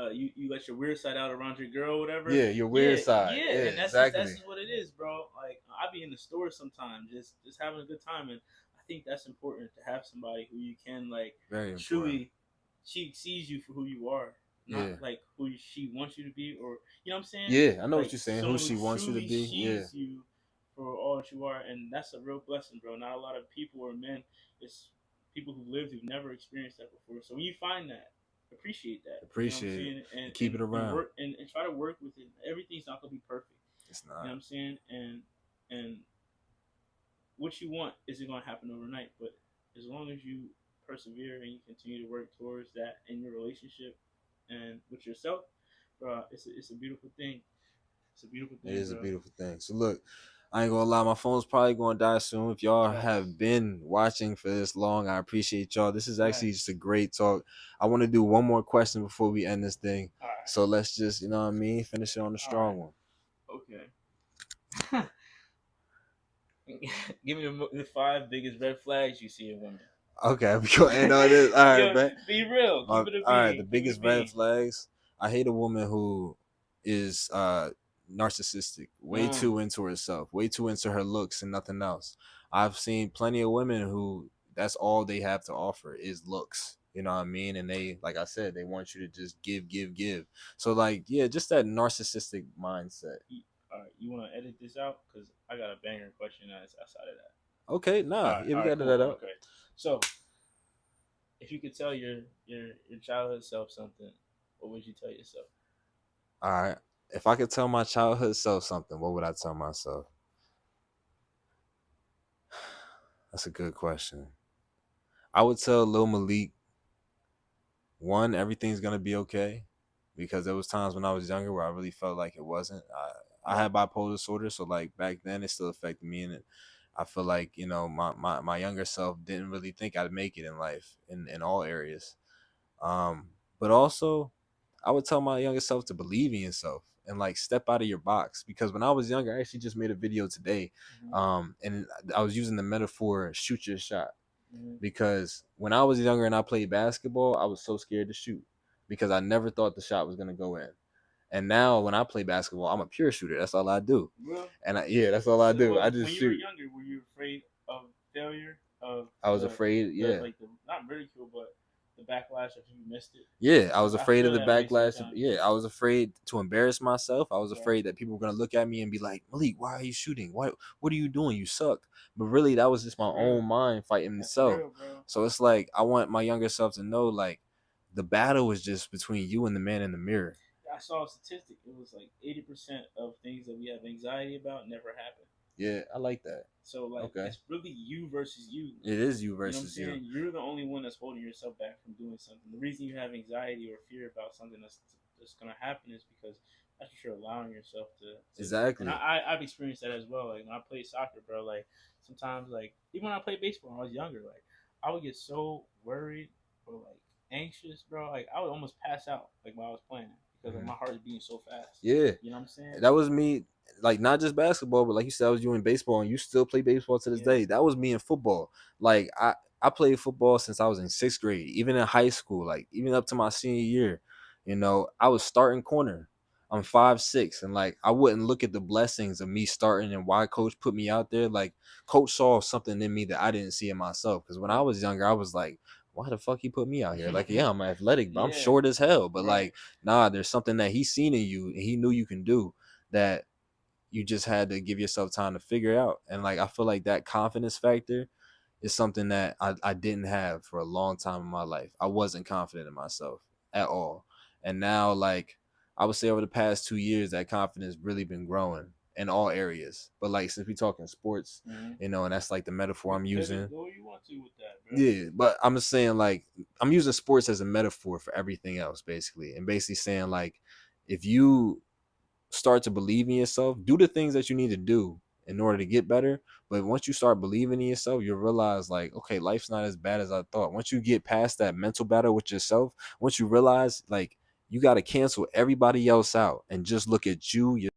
you let your weird side out around your girl, or whatever. Yeah, your weird Yeah, side. yeah, Yeah, and that's exactly. just what it is, bro. Like I be in the store sometimes, just having a good time, and I think that's important to have somebody who you can like Very important. truly. She sees you for who you are, not Yeah. like who she wants you to be, or you know what I'm saying. Yeah, I know what Like you're saying. Who someone who she wants you to truly be. Yeah. sees you for all that you are, and that's a real blessing, bro. Not a lot of people or men. It's people who lived who've never experienced that before. So when you find that, appreciate that. You know what I'm Appreciate it saying? And and keep it and around. work and try to work with it. Everything's not gonna be perfect. It's You know not. what I'm saying? And what you want isn't gonna happen overnight. But as long as you persevere and you continue to work towards that in your relationship and with yourself, bro, it's a beautiful thing. It's a beautiful It thing, is a bro. beautiful thing. So look, I ain't gonna lie, my phone's probably gonna die soon. If y'all Facts. have been watching for this long, I appreciate y'all. This is actually just Facts. a great talk. I want to do one more question before we end this thing. All right. So let's just, you know what I mean, finish it on a All right. strong one. Okay. Give me the five biggest red flags you see in women. Okay, we go end on this. All right, Yo, man. be real. Keep it a All right, the being. Keep it a biggest red being. flags. I hate a woman who is narcissistic, way Mm. too into herself, way too into her looks and nothing else. I've seen plenty of women who that's all they have to offer is looks. You know what I mean? And they, like I said, they want you to just give, give, give. So like, yeah, just that narcissistic mindset. All right, you want to edit this out because I got a banger question that's outside of that. Okay, nah, yeah, All we right, got cool. that out. Okay, so if you could tell your childhood self something, what would you tell yourself? All right. If I could tell my childhood self something, what would I tell myself? That's a good question. I would tell Lil Malik, one, everything's gonna be okay, because there was times when I was younger where I really felt like it wasn't. I had bipolar disorder, so like back then it still affected me, and I feel like my younger self didn't really think I'd make it in life in all areas. But also, I would tell my younger self to believe in yourself and like step out of your box, because when I was younger, I actually just made a video today, Mm-hmm. and I was using the metaphor shoot your shot, Mm-hmm. because when I was younger and I played basketball, I was so scared to shoot because I never thought the shot was gonna go in. And now when I play basketball, I'm a pure shooter. That's all I do. Well, And yeah, that's all I do. I when just you were shoot. younger, were you afraid of failure, of I was afraid. the Yeah, like the not ridicule, but the backlash if you missed it? yeah. I was Because I afraid of feel the that way backlash. sometimes. Yeah, I was afraid to embarrass myself. I was Right. afraid that people were gonna look at me and be like, Malik, why are you shooting? What are you doing? You suck. But really, that was just my For real. own mind fighting That's itself. real, bro. So it's like I want my younger self to know, like, the battle is just between you and the man in the mirror. I saw a statistic. It was like 80% of things that we have anxiety about never happen. Yeah, I like that. So like Okay. it's really you versus you. It is you You know what I'm versus you. saying? You're the only one that's holding yourself back from doing something. The reason you have anxiety or fear about something that's gonna happen is because that's what you're allowing yourself to. And Exactly. I've experienced that as well. Like when I played soccer, bro. Like sometimes, like even when I played baseball when I was younger, like I would get so worried or like anxious, bro. Like I would almost pass out like while I was playing because like Mhm. my heart is beating so fast. Yeah, You know what I'm saying? that was me. Like, not just basketball, but like you said, I was doing baseball, and you still play baseball to this Yeah. day. That was me in football. Like I played football since I was in sixth grade, even in high school, like even up to my senior year. I was starting corner. I'm 5'6", and like I wouldn't look at the blessings of me starting and why coach put me out there. Like coach saw something in me that I didn't see in myself. Because when I Right. was younger, I was like, why the fuck he put me out here? Like, yeah, I'm athletic, but I'm Yeah. short as hell. But Right. like, nah, there's something that he seen in you and he knew you can do, that you just had to give yourself time to figure out. And like I feel like that confidence factor is something that I didn't have for a long time in my life. I wasn't confident in myself at all. And now, like, I would say over the past 2 years, that confidence really been growing in all areas. But like, since we talking sports, Mm-hmm. and that's like the metaphor You I'm can pivot, using. go where you want to with that, bro. Yeah, but I'm just saying, like, I'm using sports as a metaphor for everything else, basically. And basically saying, like, if you start to believe in yourself, do the things that you need to do in order to get better. But once you start believing in yourself, you'll realize, like, okay, life's not as bad as I thought. Once you get past that mental battle with yourself, once you realize, like, you got to cancel everybody else out and just look at you,